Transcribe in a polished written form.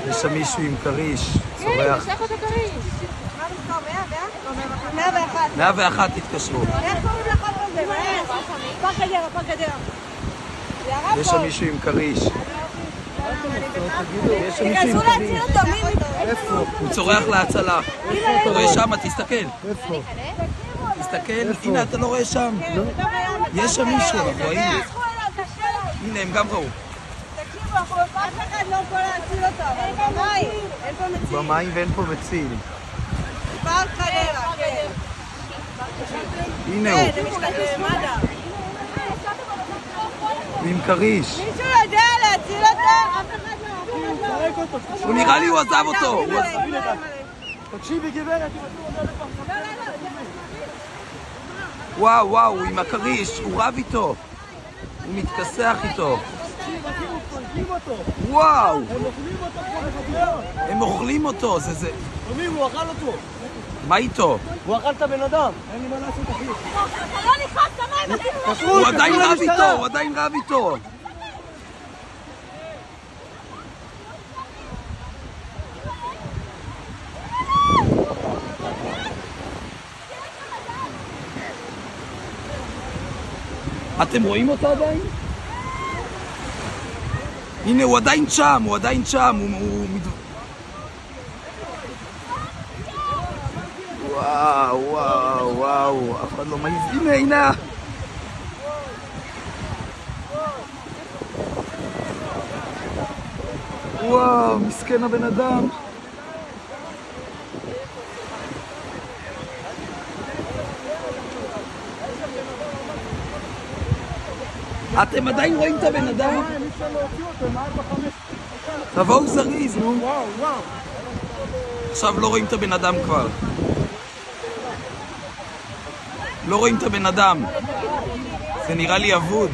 יש שם מישהו עם כריש, צורח. כן, תשלח אותו כריש. מה מספר? 100? 101 תתקשרו. איך קוראים לך הזה? פארק גדרה, פארק גדרה. יש שם מישהו עם כריש. יש שם מישהו עם תיכנסו להציל כריש. אותו, מי? איפה? הוא צורח להצלה. אתה רואה שם? תסתכל. איפה? תסתכל, הנה אתה לא רואה שם. יש שם מישהו, אנחנו ראינו. הנה הם גם ראו. תקשיבו, אף אחד לא יכול להציל אותו, אבל במים, אין פה מציל. במים ואין פה מציל. פארק גדרה, כן. הנה כן, הוא, זה משתתף מד"א. הוא עם כריש. מישהו יודע להציל אותו? אף אחד לא. הוא נראה לי הוא עזב אותו. תקשיבי גברת, וואו, וואו, הוא עם הכריש, הוא רב איתו. הוא מתכסח איתו. וואו, הם אוכלים אותו כמו בחברות. הם אוכלים אותו, זה... תמיד הוא אכל אותו. מה איתו? הוא אכל את הבן אדם. אין לי מה לעשות אחי. אתה לא נכנס למים, הוא עדיין רב איתו, הוא עדיין רב איתו. אתם רואים אותו עדיין? הנה, הוא עדיין שם, הוא עדיין שם, וואו, וואו, וואו, אף אחד לא מעיז, הנה, הנה! וואו, מסכן הבן אדם. אתם עדיין רואים את הבן אדם? תבואו זריז, נו. עכשיו לא רואים את הבן אדם כבר. לא רואים את הבן אדם. זה נראה לי אבוד.